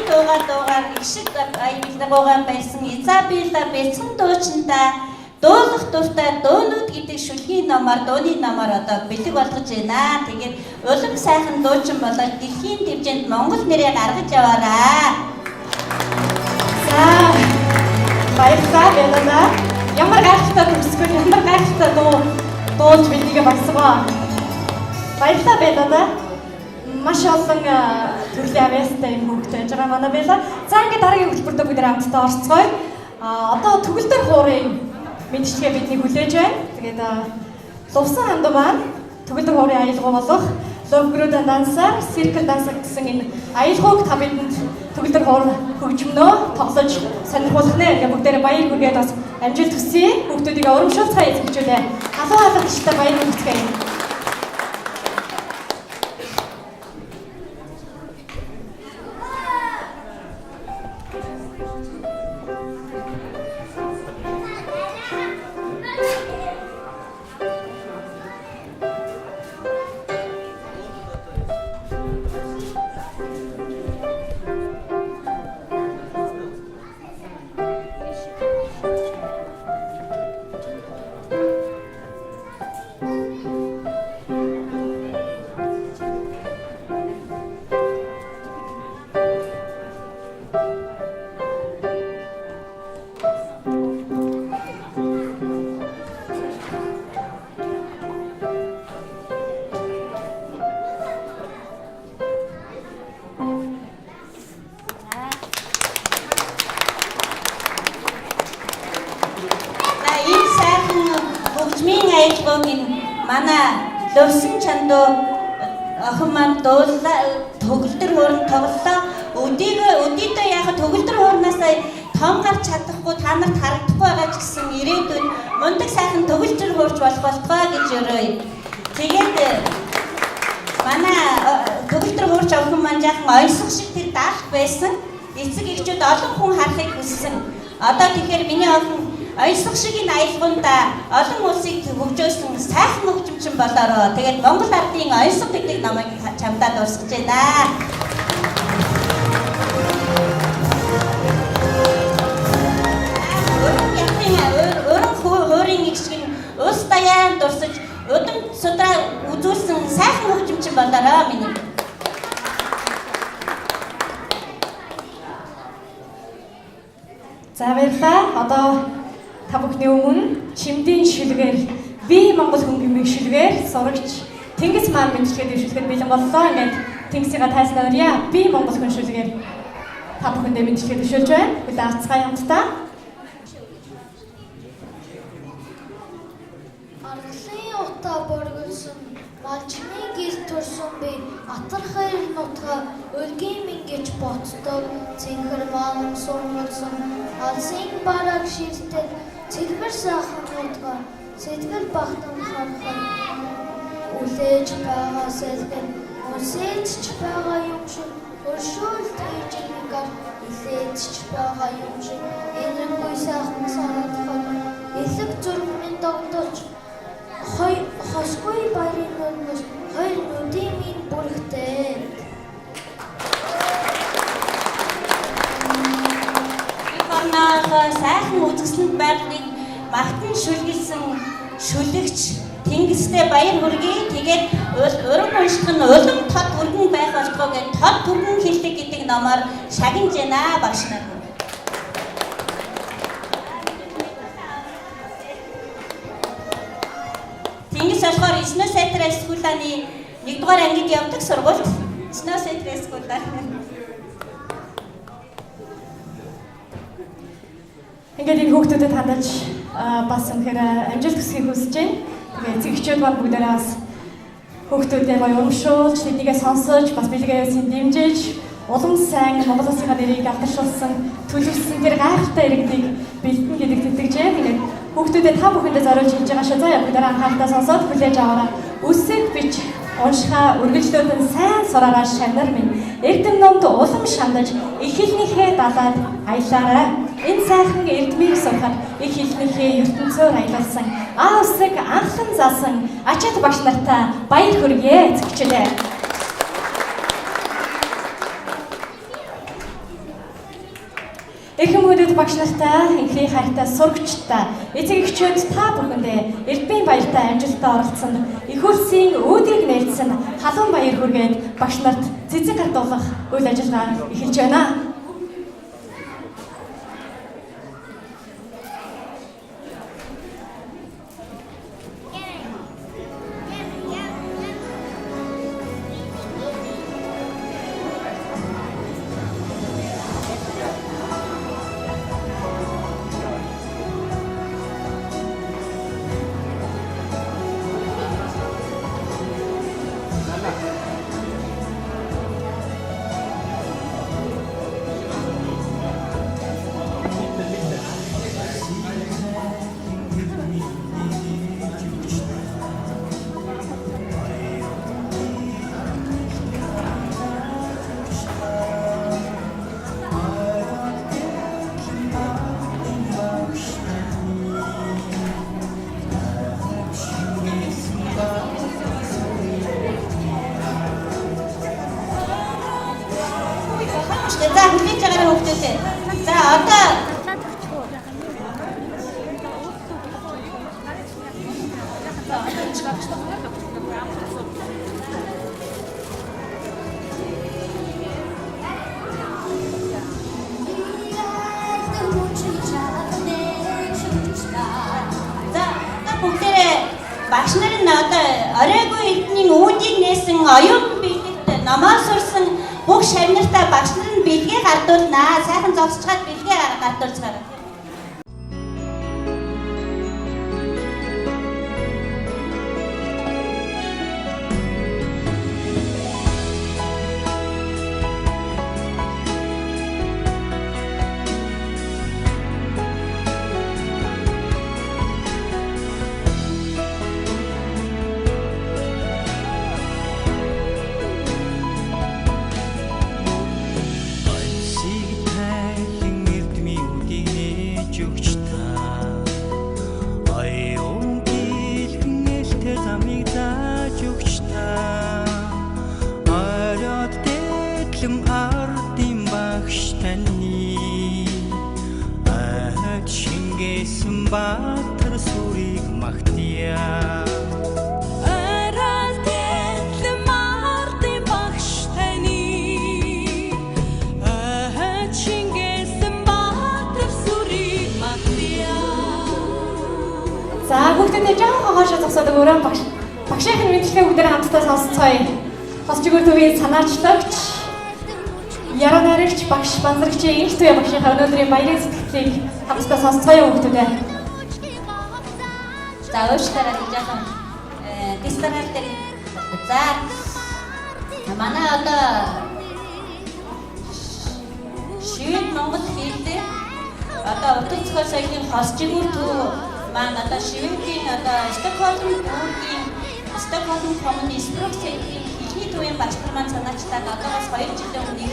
дуугаар их шиг аялалгаагаа барьсан Изабелла бэлсэн дуучинда дуулах дуртай дуунууд гэдэг шүлгийн номоор дууны номоор одоо бэлэг болгож байна. Тэгээд улам сайхан дуучин болоод дэлхийн дэвжээнд Монгол нэрээ гаргаж яваарай.
За баярлалаа Белла. Ямар гайхалтай төгсгөл ямар гайхалтай дуулж биднийг багсгаа. Баярлалаа Белла. Маш олон төрлийн авьяастай юм хөвгтэй байж байгаа манай Белла. За ингээд дараагийн хөтөлбөртөө бид хамтдаа орцгоё. Одоо төгөлдөр хуурын мэдчилгээ бидний хүлээж байна. Тэгээд лувсан хамт маань төгөлдөр хуурын аялал болох Ловгруда дансаар circle dance гэсэн энэ аялалгыг та бидэнд төгөлдөр хуур хөгжмөнөө тоглож сонирхуулах нэ. Ингээд бүгдээрээ баяр хүргээд бас амжилт хүсье. Хүүхдүүдийг урамшуулцгаа эзэмшүүлээ. Халуун хаалгачтай баяр хүргэцгээе. Манай лувсан чандуу охин маань дуулаа төгөлдөр хуурн тоглолоо. Өдийдөө яг төгөлдөр хуурнаас том гарч чадахгүй та нарт харагдахгүй байгаа ч гэсэн ирээдүйд мундаг сайхан төгөлдөр хуурч болох болтгоо гэж өрөөе. Тэгээд манай төгөлдөр хуурч охин маань яахан ойсох шиг тэр даалт байсан. Эцэг эхчүүд олон хүн харахыг хүссэн. Одоо тэгэхээр миний охин ойсох шиг энэ аялгуунда олон улсыг хөгжөөсөн сайхан хөгжимчин болоороо. Тэгээд Монгол ардын ойсох гэдэг намайг чамдаа дуусгаж байна. Өрөн хуурын игшиг нь улс даяар дурсаж удам судраа үзүүлсэн сайхан хөгжимчин болоороо миний. За баярлалаа. Одоо та бүхний өмнө чимдийн шүлгээр би Монгол хүн гэмиг шүлгээр сурагч Тэнгис маань мэдчилгээд дэвшүүлэхэд бэлэн боллоо. Ингээд Тэнгисийн тайзнаарья. Би Монгол хүн шүлгээр та бүхэндээ мэдчилгээд дэвшүүлж байна. Бид авцгаа хамтдаа.
Арлын утаа боргосон малчны гис төрсөн би атархай нутга өлгийн мингэж боцдог цэнхэр маан сурмалсан алсын бараг ширтэ цэлбэр сайхан нутга сэтгэл багтан харахад үлээж байгаа сэлгэн өсөж байгаа юм шиг өршөөлт хийжнэгээр илээж байгаа юм шиг энэргүй сайхан санагдахад элэг зүрхмэн догдож хосгүй баярын нөлөөс хоёр нүдийн минь бүрэгтэй.
Орноо сайхан үзэсгэлэнт байдлыг магтан шүлгэлсэн шүлэгч Тэнгистэй баяр хүргэе. Тэгээд уран унших нь улам тод түргэн байх болтгоо гэж тод түргэн хэлдэг гэдэг номоор шагнаж байна багш нар. Тэнгис болохоор Сносетр скулааны 1-р ангид явдаг сургуульд Сносетр скулаа.
Ингээд энэ хүүхдүүдэд хандаж бас үнэхээр амжилт хүсхийг хүсэж байна. Тэгээд эцэгчүүд маань бүгдээрээ бас хүүхдүүдээ гоё урамшуулж, тэднийгээ сонсож, бас бэлгээ дэмжиж, улам сайн Монгол улсынхаа нэрийг алдаршуулсан, төлөвлөсөн тэр гайхалтай иргэдийг бэлдэн гэдэгт итгэж байна. Тэгээд хүүхдүүдэд та бүхэндээ зориулж хийж байгаа шүү. За бүгдээрээ анхааралтай сонсоод хүлээж аваарай. Үсэг бич уншихаа үргэлжлүүлэн сайн сураараа шанар минь. Эрдэм номд улам шандаж, их хэлнийхээ далаад аялаарай. Энэ сайхан эрдмийг сурахад их хэлнийхээ ертөнцөөр аялуулсан Аавсаг анхан заасан ачаат багш нартай баяр хүргэе эцэгчдээ. Их хүмүүдэд багш нартай, инхий хайртай сурагчтай, эцэг эхчүүд та бүхэндээ элбийн баяртай амжилтанд оролцсон их хөрсийн үүдийг нээлтсэн халуун баяр хүргээд багш нарт цэцэг гартуулах үйл ажиллагаа эхэлж байна.
За хүлээж байгаа хүмүүстээ. За одоо бүгдээрээ багш нар нь одоо оройгүй эрдний үүдийг нээсэн оюун бэлэгт намаа сурсан бүх шавнартай багш нар нь бэлгээ гардуулнаа. Сайхан зогсчгаад бэлгээ гардуулцгаарай.
Батар сүрийг магтъя. Арал тэтлэн мартын багш таны Чингисэн Батар сүрийг магтъя.
За бүгдээ жаахан хоошоо зогсоод өөрөө багшийн мэдлэгээ бүгдээ хамтдаа сонсцгоё. Хосчгөр төвийн санаачлагч Яруу найрагч багш банзрагчийн их төвийн багшийнхаа өнөөдрийн баярын сэтгэлийг хамтдаа сонсцгоё бүгдээ.
За уушлаараа жаахан дистарал дээр за манай одоо шивэд Монгол хэлтэй одоо урт цогц соёлын хосчгөр төв маань одоо шивэдийн одоо Стокгольм коммуны спроксийн хэлний төвийн багш нар маань санаачлаад одоогоос 2 жилийн өмнө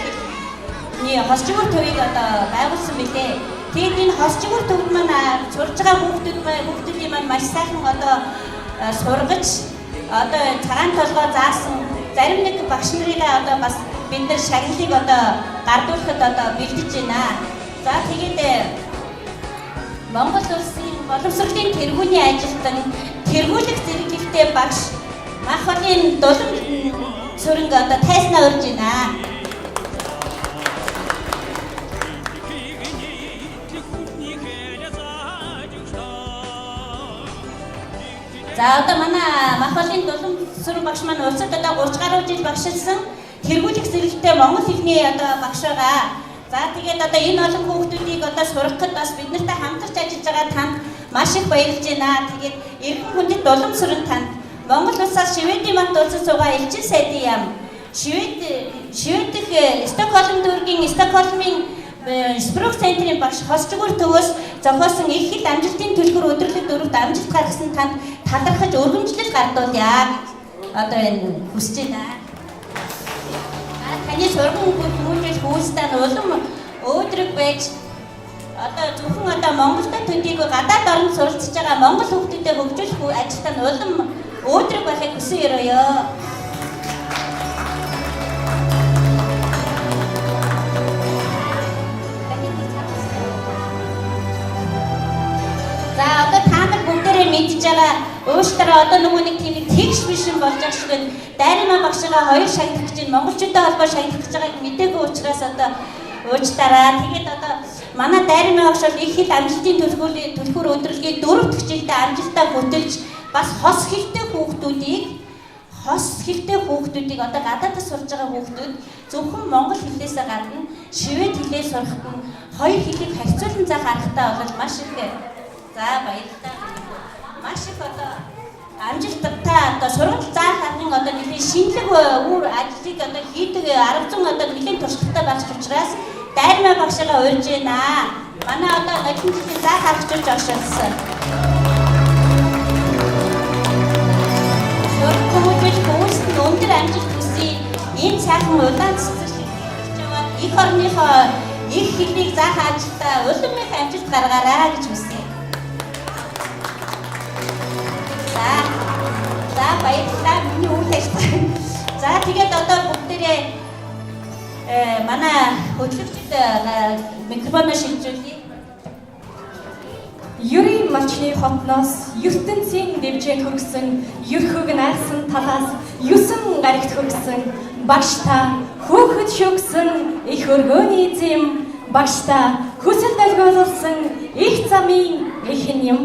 хосчгөр төвийг одоо байгуулсан билээ. Тэгээд энэ хосчгөр төвд маань сурж байгаа хүүхдүүдийн маань маш сайхан одоо сургаж одоо цагаан толгой заасан зарим нэг багш нарыгаа одоо бас бид нар шагналыг одоо гардуулахад одоо бэлдэж байна. За тэгээд Монгол улсын боловсролын тэргүүний ажилтан тэргүүлэх зэрэглэлтэй багш мах хотын дулам сүрэнг одоо тайснаа урьж байна. За одоо манай Махбалын дулам сүрэн багш маань улсад одоо 30 гаруй жил багшилсан тэргүүлэх зэрэгтэй монгол хэлний одоо багш байгаа. За тэгээд одоо энэ олон хүүхдүүдийг одоо сургахад бас бид нартай хамтарч ажиллаж байгаа танд маш их баярлж байна. Тэгээд эрхэм хүндэт дулам сүрэн танд Монгол улсаас Шведийн мант улсад суугаа элчин сайдын яам Шведих Стокгольм дүүргийн Стокгольмын Спрук центрийн багш хосчгөр төвөөс зохиосон их хэл амжилтын төлхөр өдөрлөг дөрөвт амжилт гаргасан танд талархаж өргөмжлөл гардуулъя. Одоо энэ хүсэж байна. Таны сургууль хүмүүжил хөөстөө улам өөдрөг байж одоо зөвхөн одоо Монголда төдийгүй гадаад орнд суралцж байгаа монгол хүүхдүүдэд хөгжүүлэх ажилтан улам өөдрөг байхыг хүсэн өрөөё. байгаа ууштараа одоо нөгөө нэг тийм тэгш бишэн болж байгаа шиг дайрмаа багшгаа хоёр шагнах гэж монголчуудаа холбоо шагнах гэж байгааг мэдээгүй учраас одоо уучлаарай. Тэгээд одоо манай дайрмаа багш бол их хэл амжилтын түлхүүр өдрөлгийг 4 дахь жилдээ амжилтаа бүтэлж бас хос хэлтэй хүүхдүүдийг одоо гадаадд сурж байгаа хүүхдүүд зөвхөн монгол хэлнээс гадна швед хэлээр сурахад нь хоёр хэлийг харьцуулан заах аргатай бол маш их баярлалаа. Маш их одоо амжилттай одоо сургууль заах аргын одоо нэлийн шинэлэг үр ажлыг одоо хийдэг арга зүйн одоо нэлийн туршлагатай болж учраас дайрмаа багшгаа урьж байна. Манай одоо нөлөө жилийн заах аргачлж оршуулсан. Өндөр амжилт хүсье. Энэ сайхан улаан цэцэр шиг хийж яваад их орныхоо их хэлийг заах ажилдаа улам их амжилт гаргаарай гэж хүсье. За баярлалаа миний үйл ажиллагаа. За тэгээд одоо бүгдээрээ манай хөтлөгчд микрофоноо шилжүүлье.
Юрийн малчны хотноос ертөнцийн дэвжээд хөргсөн ерхөг найсан талаас 9 гарагт хөргсөн багш та хөөхөд шүгсэн их өргөөний зэм багш та хүсэл байлгуулсан их замын ихэн юм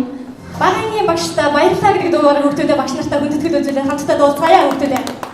багийн багш та баярлалаа гэдэг дуугаар хүүхдүүдэд багш нартай хүндэтгэл үзүүлээд хамтдаа дуулцгаая хүүхдүүдэд.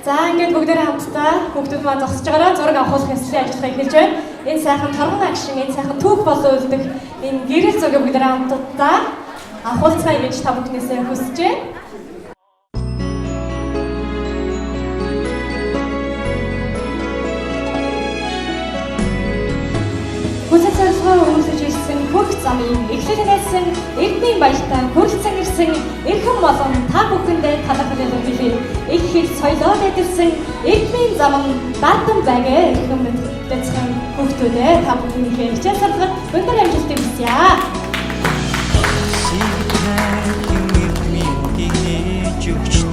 За ингээд бүгдээрээ хамтдаа хүүхдүүд маань зогсож байгаараа зураг авахуулах ёслолын ажиллагаа эхэлж байна. Энэ сайхан торгон агшин, энэ сайхан түүх болон үлдэх энэ гэрэл зургийг бүгдээрээ хамтдаа авахуулцгаая гэж та бүхнээсээ хүсэж байна. Хүсэлцэлсээр үйлдэж ирсэн хөрх замын эхлэлнээсэн эрдмийн баяртай хүрэлцэн ирсэн эрхэм болон та бүхэндээ талархал илэрхийлье. Их хэл соёлоо эдэлсэн эрдмийн зам нь даатан байгээ эрхэм мэддэцхэн хүүхдүүдээ та бүхнийхээ хичээл сургалт өндөр амжилтыг хүсье.
Сигнал юм эрдмийн гинэж өгч